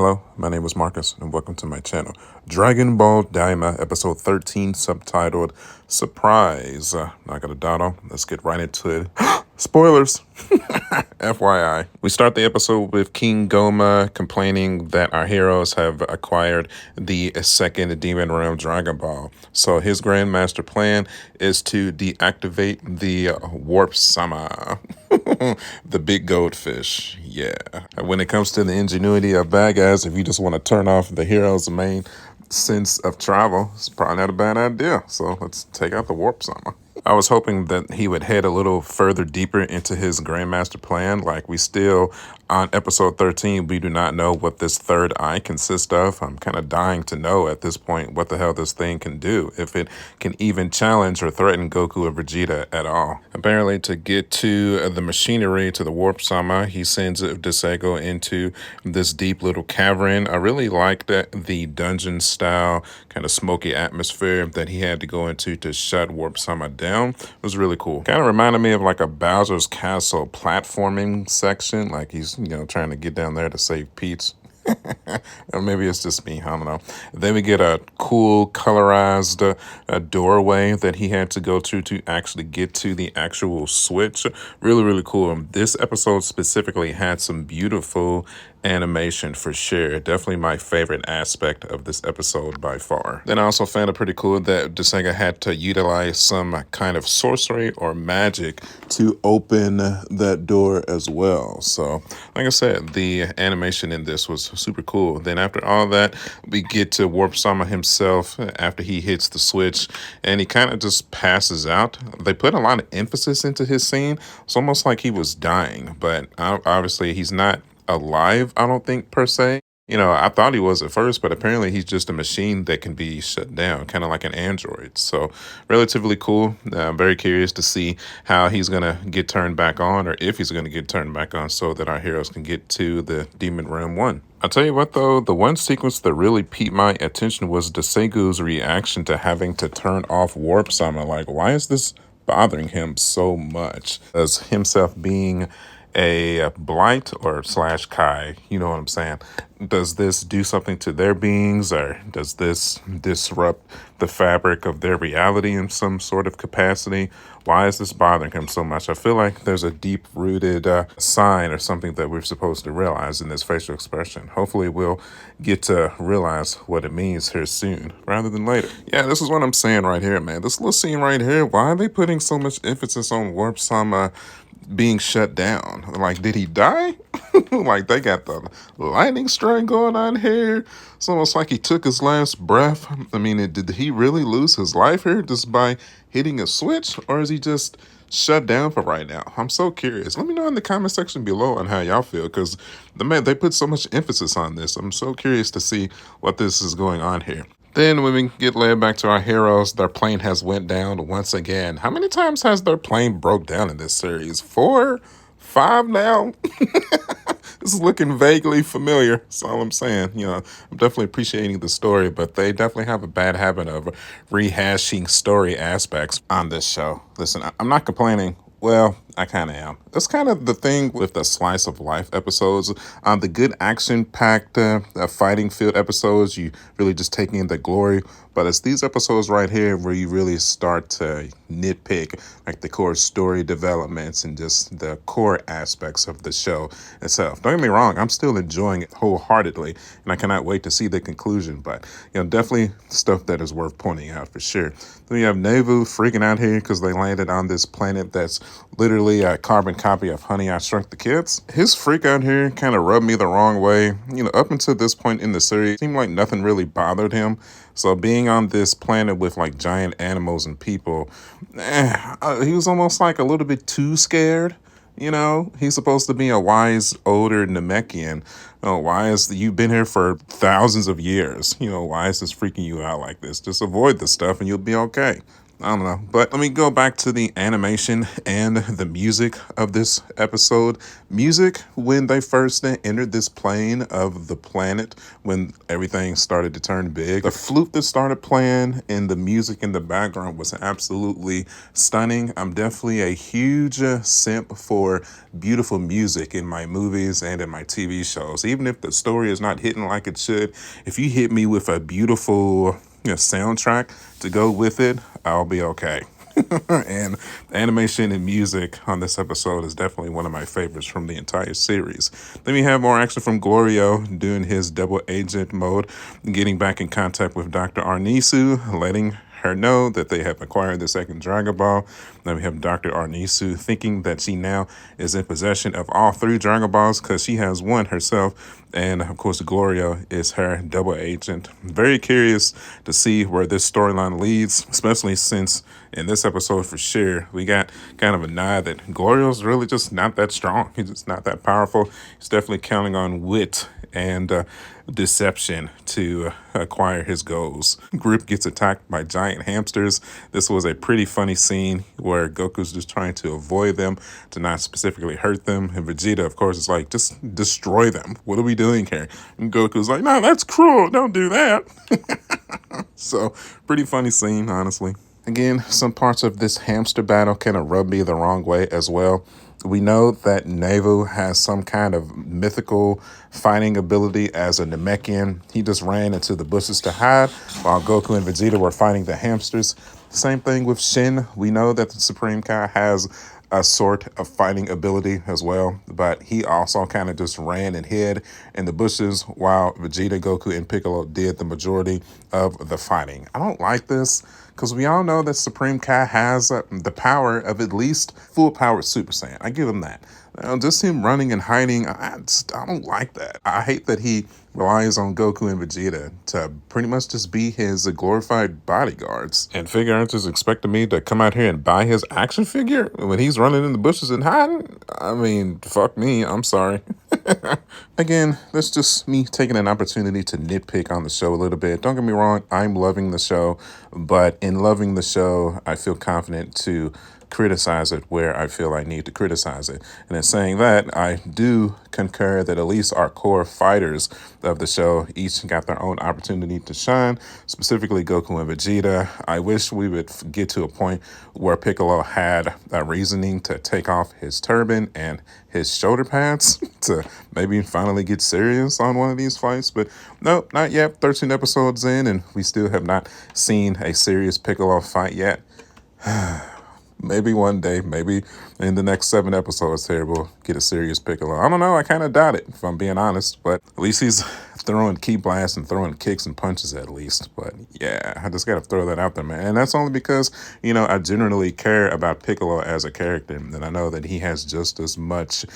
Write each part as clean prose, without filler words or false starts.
Hello, my name is Marcus, and welcome to my channel. Dragon Ball Daima, episode 13, subtitled Surprise. Not gonna dawdle. Let's get right into it. Spoilers! FYI. We start the episode with King Goma complaining that our heroes have acquired the second Demon Realm Dragon Ball. So his Grandmaster plan is to deactivate the Warp Sama. The big goldfish. Yeah. When it comes to the ingenuity of bad guys, if you just want to turn off the hero's main sense of travel, it's probably not a bad idea. So let's take out the Warp Sama. I was hoping that he would head a little further deeper into his Grandmaster plan. Like, we still, on episode 13, we do not know what this third eye consists of. I'm kind of dying to know at this point what the hell this thing can do, if it can even challenge or threaten Goku or Vegeta at all. Apparently, to get to the machinery, to the Warp Sama, he sends Dosego into this deep little cavern. I really liked the dungeon style, kind of smoky atmosphere that he had to go into to shut Warp Sama down. It was really cool. Kind of reminded me of like a Bowser's Castle platforming section, like he's, trying to get down there to save Peach. Or maybe it's just me, I don't know. Then we get a cool colorized doorway that he had to go to actually get to the actual switch. Really, really cool. This episode specifically had some beautiful animation for sure. Definitely my favorite aspect of this episode by far. Then I also found it pretty cool that Dosega had to utilize some kind of sorcery or magic to open that door as well. So like I said, the animation in this was super cool. Then after all that, we get to Warp Sama himself after he hits the switch and he kind of just passes out. They put a lot of emphasis into his scene. It's almost like he was dying, but obviously he's not alive, I don't think, per se. I thought he was at first, but apparently he's just a machine that can be shut down, kind of like an android. So relatively cool. I'm very curious to see how he's going to get turned back on, or if he's going to get turned back on, so that our heroes can get to the Demon Realm 1. I'll tell you what, though, the one sequence that really piqued my attention was Dosegu's reaction to having to turn off Warp Sama. Like, why is this bothering him so much? As himself being a blight or slash Kai, you know what I'm saying? Does this do something to their beings, or does this disrupt the fabric of their reality in some sort of capacity? Why is this bothering him so much? I feel like there's a deep-rooted sign or something that we're supposed to realize in this facial expression. Hopefully we'll get to realize what it means here soon, rather than later. Yeah, this is what I'm saying right here, man. This little scene right here, why are they putting so much emphasis on Warp Sama being shut down? Like, did he die? Like, they got the lightning strike going on here. It's almost like he took his last breath. I mean, did he really lose his life here just by hitting a switch, or is he just shut down for right now? I'm so curious. Let me know in the comment section below on how y'all feel, because they put so much emphasis on this. I'm so curious to see what this is going on here. Then when we get led back to our heroes, their plane has went down once again. How many times has their plane broke down in this series? 4? 5 now? This is looking vaguely familiar. That's all I'm saying. I'm definitely appreciating the story, but they definitely have a bad habit of rehashing story aspects on this show. Listen, I'm not complaining. Well, I kind of am. That's kind of the thing with the slice of life episodes. On the good action-packed fighting field episodes, you really just take in the glory. But it's these episodes right here where you really start to nitpick like the core story developments and just the core aspects of the show itself. Don't get me wrong, I'm still enjoying it wholeheartedly, and I cannot wait to see the conclusion. But definitely stuff that is worth pointing out for sure. Then you have Nevu freaking out here because they landed on this planet that's literally a carbon copy of Honey, I Shrunk the Kids. His freak out here kind of rubbed me the wrong way. Up until this point in the series, it seemed like nothing really bothered him. So being on this planet with like giant animals and people, he was almost like a little bit too scared. He's supposed to be a wise, older Namekian. Why is you've been here for thousands of years? Why is this freaking you out like this? Just avoid the stuff and you'll be okay. I don't know. But let me go back to the animation and the music of this episode. Music, when they first entered this plane of the planet, when everything started to turn big, the flute that started playing and the music in the background was absolutely stunning. I'm definitely a huge simp for beautiful music in my movies and in my TV shows. Even if the story is not hitting like it should, if you hit me with a beautiful soundtrack to go with it, I'll be okay. And animation and music on this episode is definitely one of my favorites from the entire series. Then we have more action from Glorio doing his double agent mode, getting back in contact with Dr. Arnisu, letting her know that they have acquired the second Dragon Ball. Then we have Dr. Arnisu thinking that she now is in possession of all three Dragon Balls because she has one herself. And of course, Gloria is her double agent. Very curious to see where this storyline leads, especially since in this episode for sure, we got kind of a nod that Glorio's really just not that strong. He's just not that powerful. He's definitely counting on wit and deception to acquire his goals. Group gets attacked by giant hamsters. This was a pretty funny scene where Goku's just trying to avoid them, to not specifically hurt them. And Vegeta, of course, is like, just destroy them. What are we doing here? And Goku's like, no, that's cruel. Don't do that. So, pretty funny scene, honestly. Again, some parts of this hamster battle kind of rub me the wrong way as well. We know that Navu has some kind of mythical fighting ability as a Namekian. He just ran into the bushes to hide while Goku and Vegeta were fighting the hamsters. Same thing with Shin. We know that the Supreme Kai has a sort of fighting ability as well, but he also kind of just ran and hid in the bushes while Vegeta, Goku, and Piccolo did the majority of the fighting. I don't like this because we all know that Supreme Kai has the power of at least full powered Super Saiyan. I give him that. Just him running and hiding, I don't like that. I hate that he relies on Goku and Vegeta to pretty much just be his glorified bodyguards. And Figure Arts is expecting me to come out here and buy his action figure when he's running in the bushes and hiding? I mean, fuck me, I'm sorry. Again, that's just me taking an opportunity to nitpick on the show a little bit. Don't get me wrong, I'm loving the show, but in loving the show, I feel confident to criticize it where I feel I need to criticize it. And in saying that, I do concur that at least our core fighters of the show each got their own opportunity to shine, specifically Goku and Vegeta. I wish we would get to a point where Piccolo had a reasoning to take off his turban and his shoulder pads to maybe finally get serious on one of these fights. But no, not yet. 13 episodes in, and we still have not seen a serious Piccolo fight yet. Maybe one day, maybe in the next 7 episodes here, we'll get a serious Piccolo. I don't know. I kind of doubt it, if I'm being honest. But at least he's throwing key blasts and throwing kicks and punches at least. But yeah, I just got to throw that out there, man. And that's only because, I generally care about Piccolo as a character. And I know that he has just as much,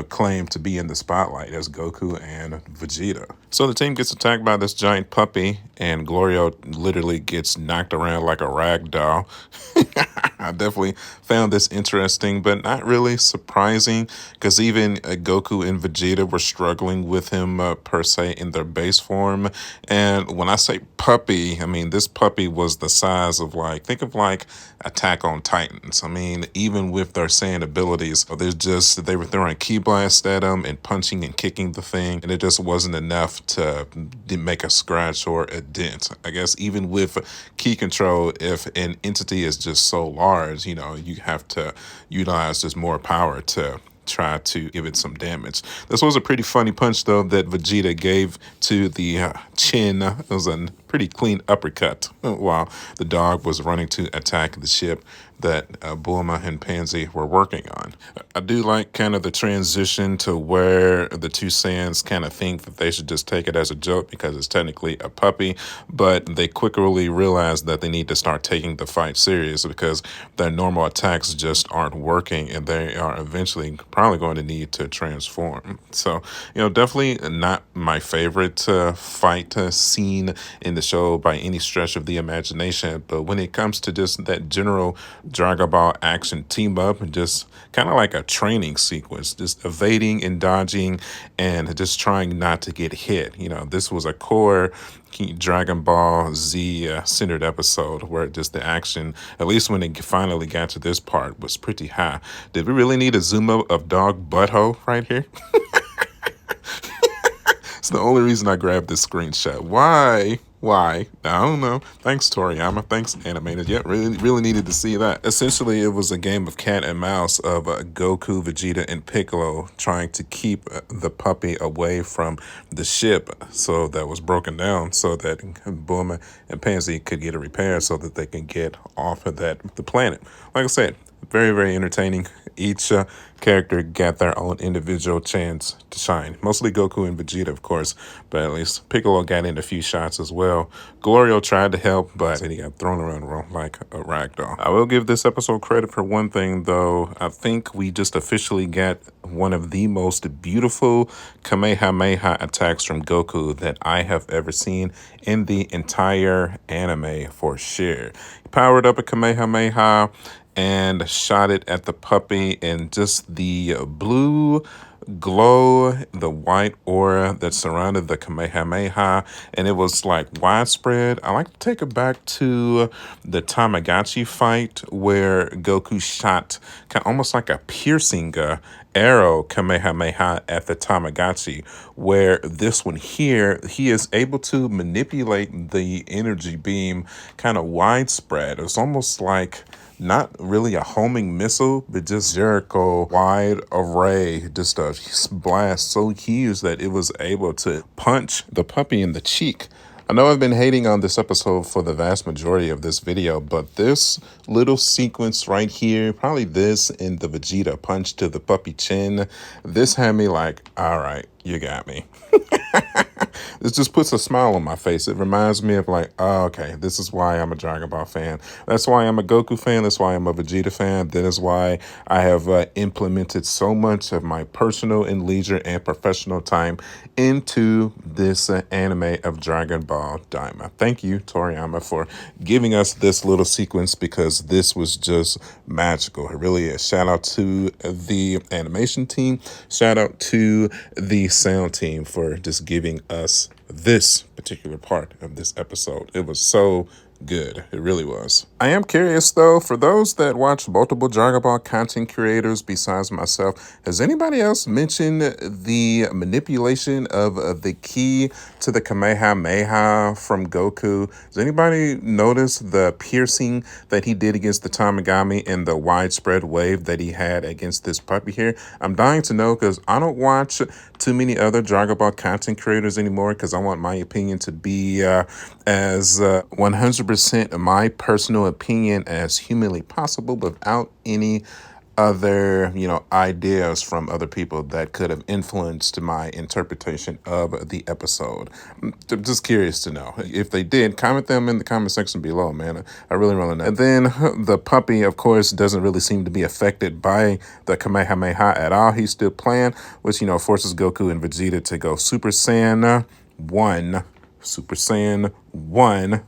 claim to be in the spotlight as Goku and Vegeta. So the team gets attacked by this giant puppy, and Glorio literally gets knocked around like a rag doll. I definitely found this interesting, but not really surprising, because even Goku and Vegeta were struggling with him per se in their base form. And when I say puppy, I mean this puppy was the size of think of Attack on Titans. I mean, even with their Saiyan abilities, they were throwing key blasts at him and punching and kicking the thing, and it just wasn't enough to make a scratch or a dent. I guess even with key control, if an entity is just so large, you have to utilize just more power to try to give it some damage. This was a pretty funny punch, though, that Vegeta gave to the chin. It was a pretty clean uppercut while the dog was running to attack the ship that Bulma and Pansy were working on. I do like kind of the transition to where the two Saiyans kind of think that they should just take it as a joke because it's technically a puppy, but they quickly realize that they need to start taking the fight serious because their normal attacks just aren't working, and they are eventually probably going to need to transform. So, definitely not my favorite fight scene in the the show by any stretch of the imagination. But when it comes to just that general Dragon Ball action team up, and just kind of like a training sequence, just evading and dodging and just trying not to get hit. This was a core Dragon Ball Z centered episode where just the action, at least when it finally got to this part, was pretty high. Did we really need a zoom up of dog butthole right here? It's the only reason I grabbed this screenshot. Why? Why? I don't know. Thanks, Toriyama. Thanks, animated. Yeah, really needed to see that. Essentially, it was a game of cat and mouse of Goku, Vegeta, and Piccolo trying to keep the puppy away from the ship so that was broken down so that Bulma and Pansy could get a repair so that they can get off of the planet. Like I said, very, very entertaining. Each character got their own individual chance to shine. Mostly Goku and Vegeta, of course, but at least Piccolo got in a few shots as well. Glorio tried to help, but he got thrown around like a rag doll. I will give this episode credit for one thing, though. I think we just officially got one of the most beautiful Kamehameha attacks from Goku that I have ever seen in the entire anime, for sure. He powered up a Kamehameha and shot it at the puppy, and just the blue glow, the white aura that surrounded the Kamehameha, and it was like widespread. I like to take it back to the Tamagotchi fight where Goku shot kind of almost like a piercing arrow Kamehameha at the Tamagotchi, where this one here, he is able to manipulate the energy beam kind of widespread. It's almost like not really a homing missile, but just Jericho wide array, just a blast so huge that it was able to punch the puppy in the cheek. I know I've been hating on this episode for the vast majority of this video, but this little sequence right here, probably this and the Vegeta punch to the puppy chin, this had me like, all right, you got me. This just puts a smile on my face. It reminds me of like, oh, okay, this is why I'm a Dragon Ball fan. That's why I'm a Goku fan. That's why I'm a Vegeta fan. That is why I have implemented so much of my personal and leisure and professional time into this anime of Dragon Ball Daima. Thank you, Toriyama, for giving us this little sequence, because this was just magical. It really is. Shout out to the animation team. Shout out to the sound team for just giving us this particular part of this episode. It was so good. It really was. I am curious, though, for those that watch multiple Dragon Ball content creators besides myself, has anybody else mentioned the manipulation of the key to the Kamehameha from Goku? Does anybody notice the piercing that he did against the Tamagami and the widespread wave that he had against this puppy here? I'm dying to know, because I don't watch too many other Dragon Ball content creators anymore, because I want my opinion to be as 100% my personal opinion as humanly possible, without any other, ideas from other people that could have influenced my interpretation of the episode. I'm just curious to know. If they did, comment them in the comment section below, man. I really want to know. And then the puppy, of course, doesn't really seem to be affected by the Kamehameha at all. He's still playing, which, forces Goku and Vegeta to go Super Saiyan 1. Super Saiyan 1.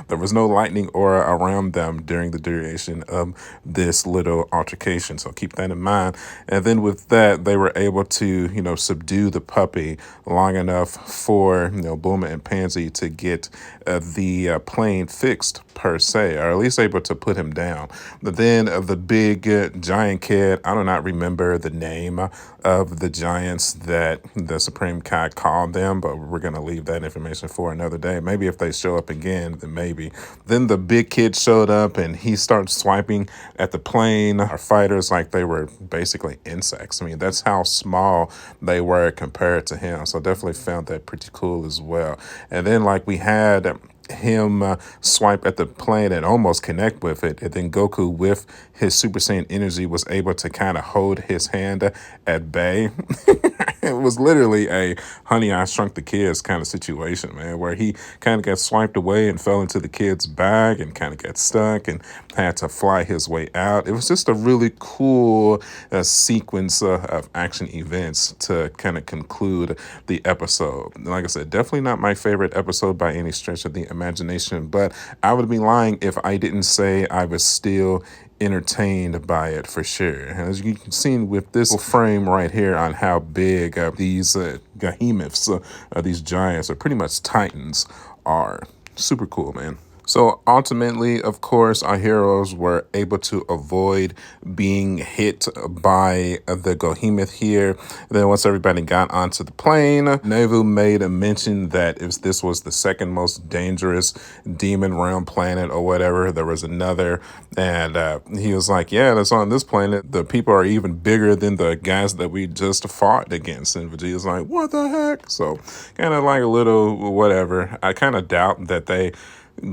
There was no lightning aura around them during the duration of this little altercation, so keep that in mind. And then with that, they were able to, subdue the puppy long enough for, Bulma and Pansy to get the plane fixed, per se, or at least able to put him down. But then the big giant kid, I do not remember the name of the giants that the Supreme Kai called them, but we're going to leave that information for another day. Maybe if they show up again, then maybe. Then the big kid showed up and he started swiping at the plane or fighters like they were basically insects. I mean, that's how small they were compared to him. So definitely found that pretty cool as well. And then like we had him swipe at the plane and almost connect with it. And then Goku, with his Super Saiyan energy, was able to kind of hold his hand at bay. It was literally a Honey, I Shrunk the Kids kind of situation, man, where he kind of got swiped away and fell into the kid's bag and kind of got stuck and had to fly his way out. It was just a really cool sequence of action events to kind of conclude the episode. Like I said, definitely not my favorite episode by any stretch of the imagination, but I would be lying if I didn't say I was still entertained by it for sure. As you can see with this frame right here on how big these behemoths, these giants, are pretty much titans, are. Super cool, man. So ultimately, of course, our heroes were able to avoid being hit by the Behemoth here. Then once everybody got onto the plane, Navu made a mention that if this was the second most dangerous demon realm planet or whatever, there was another. And he was like, yeah, that's on this planet. The people are even bigger than the guys that we just fought against. And Vegeta's like, what the heck? So kind of like a little whatever. I kind of doubt that they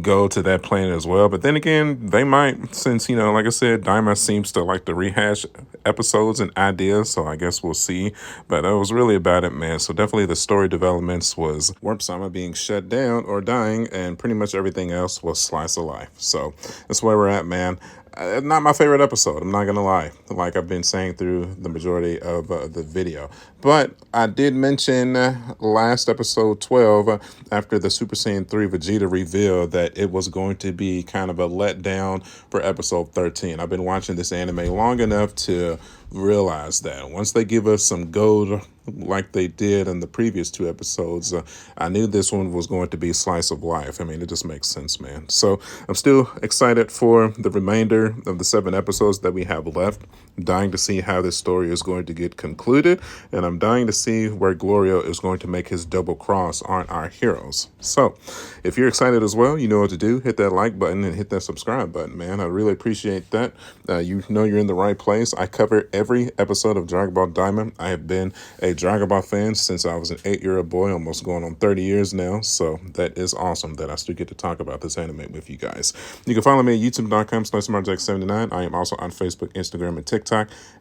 go to that planet as well. But then again, they might, since, like I said, Daima seems to like to rehash episodes and ideas. So I guess we'll see. But that was really about it, man. So definitely the story developments was Warp Sama being shut down or dying, and pretty much everything else was slice of life. So that's where we're at, man. Not my favorite episode, I'm not gonna lie, like I've been saying through the majority of the video. But I did mention last episode 12, after the Super Saiyan 3 Vegeta reveal, that it was going to be kind of a letdown for episode 13. I've been watching this anime long enough to realize that once they give us some gold like they did in the previous two episodes, I knew this one was going to be slice of life. I mean, it just makes sense, man. So I'm still excited for the remainder of the 7 episodes that we have left. I'm dying to see how this story is going to get concluded, and I'm dying to see where Glorio is going to make his double cross on our heroes. So if you're excited as well, you know what to do. Hit that like button and hit that subscribe button, man. I really appreciate that. You know you're in the right place. I cover every episode of Dragon Ball Daima. I have been a Dragon Ball fan since I was an 8-year-old boy, almost going on 30 years now. So that is awesome that I still get to talk about this anime with you guys. You can follow me at youtube.com/SmartJack79. I am also on Facebook, Instagram, and TikTok.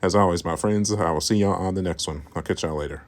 As always, my friends, I will see y'all on the next one. I'll catch y'all later.